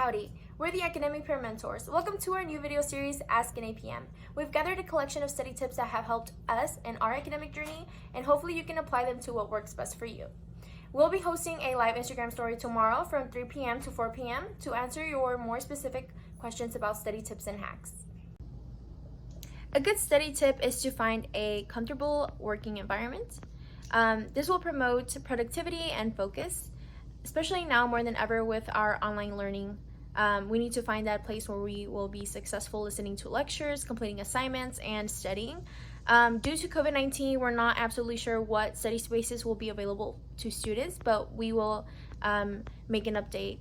Howdy, we're the Academic Peer Mentors. Welcome to our new video series, Ask an APM. We've gathered a collection of study tips that have helped us in our academic journey, and hopefully you can apply them to what works best for you. We'll be hosting a live Instagram story tomorrow from 3 p.m. to 4 p.m. to answer your more specific questions about study tips and hacks. A good study tip is to find a comfortable working environment. This will promote productivity and focus, especially now more than ever with our online learning. We need to find that place where we will be successful listening to lectures, completing assignments, and studying. Due to COVID-19, we're not absolutely sure what study spaces will be available to students, but we will make an update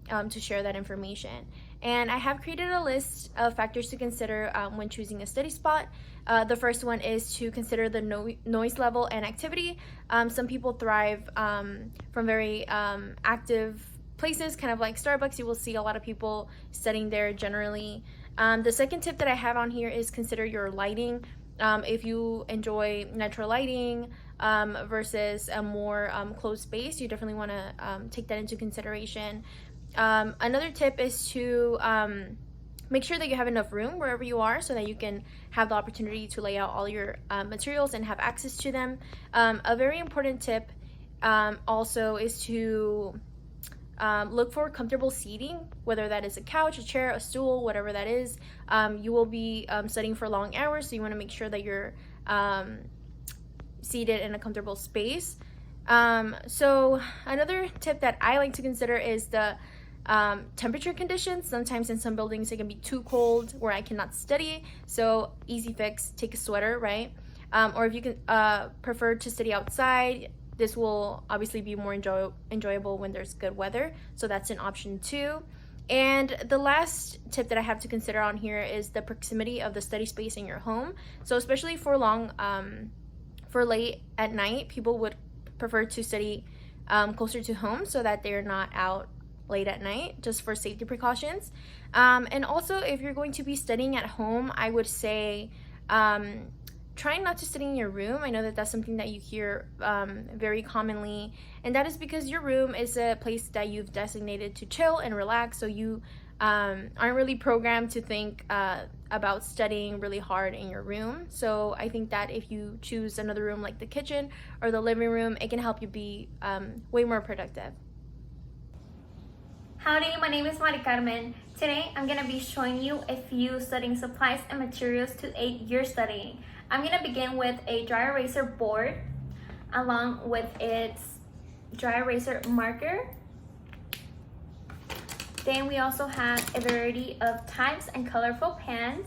to share that information. And I have created a list of factors to consider when choosing a study spot. The first one is to consider the noise level and activity. Some people thrive from very active places, kind of like Starbucks. You will see a lot of people studying there generally. The second tip that I have on here is consider your lighting. If you enjoy natural lighting versus a more closed space, you definitely want to take that into consideration. Another tip is to make sure that you have enough room wherever you are so that you can have the opportunity to lay out all your materials and have access to them. A very important tip also is to look for comfortable seating, whether that is a couch, a chair, a stool, whatever that is. You will be studying for long hours, so you want to make sure that you're seated in a comfortable space. So another tip that I like to consider is the temperature conditions. Sometimes in some buildings it can be too cold where I cannot study, so easy fix, take a sweater, right? Or if you can prefer to study outside, this will obviously be more enjoyable when there's good weather, so that's an option too. And the last tip that I have to consider on here is the proximity of the study space in your home. So especially for late at night, people would prefer to study closer to home so that they're not out late at night, just for safety precautions. And also, if you're going to be studying at home, I would say try not to study in your room. I know that that's something that you hear very commonly, and that is because your room is a place that you've designated to chill and relax, so you aren't really programmed to think about studying really hard in your room. So I think that if you choose another room like the kitchen or the living room, it can help you be way more productive. Howdy, my name is Mari Carmen. Today I'm going to be showing you a few studying supplies and materials to aid your studying. I'm going to begin with a dry eraser board along with its dry eraser marker. Then we also have a variety of types and colorful pens.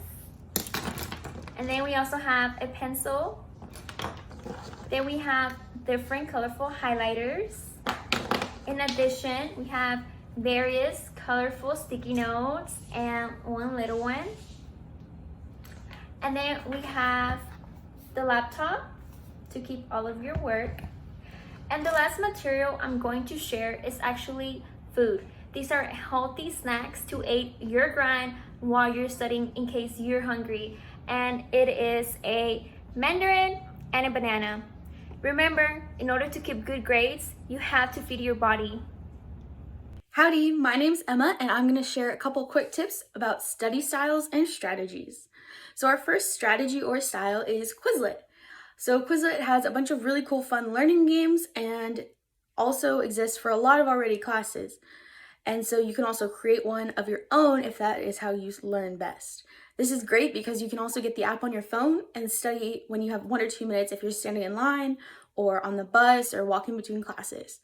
And then we also have a pencil. Then we have different colorful highlighters. In addition, we have various colorful sticky notes and one little one. And then we have the laptop to keep all of your work. And the last material I'm going to share is actually food. These are healthy snacks to aid your grind while you're studying in case you're hungry. And it is a mandarin and a banana. Remember, in order to keep good grades, you have to feed your body. Howdy, my name's Emma, and I'm going to share a couple quick tips about study styles and strategies. So our first strategy or style is Quizlet. So Quizlet has a bunch of really cool fun learning games and also exists for a lot of already classes. And so you can also create one of your own if that is how you learn best. This is great because you can also get the app on your phone and study when you have 1 or 2 minutes if you're standing in line or on the bus or walking between classes.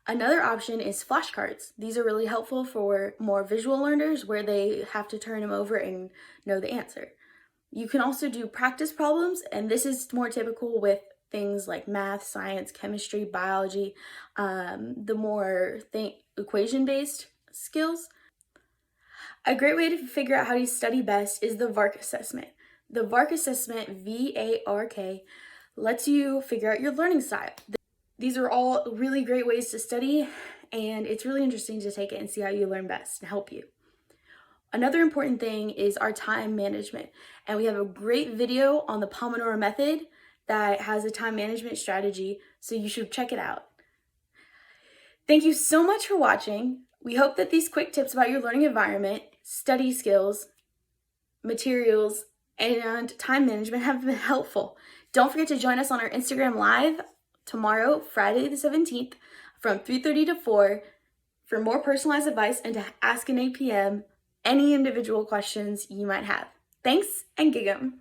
Another option is flashcards. These are really helpful for more visual learners where they have to turn them over and know the answer. You can also do practice problems, and this is more typical with things like math, science, chemistry, biology, the more equation-based skills. A great way to figure out how you study best is the VARK assessment. The VARK assessment, V-A-R-K, lets you figure out your learning style. These are all really great ways to study, and it's really interesting to take it and see how you learn best and help you. Another important thing is our time management, and we have a great video on the Pomodoro method that has a time management strategy, so you should check it out. Thank you so much for watching. We hope that these quick tips about your learning environment, study skills, materials, and time management have been helpful. Don't forget to join us on our Instagram Live tomorrow, Friday the 17th, from 3:30 to 4 for more personalized advice and to ask an APM any individual questions you might have. Thanks and gig 'em!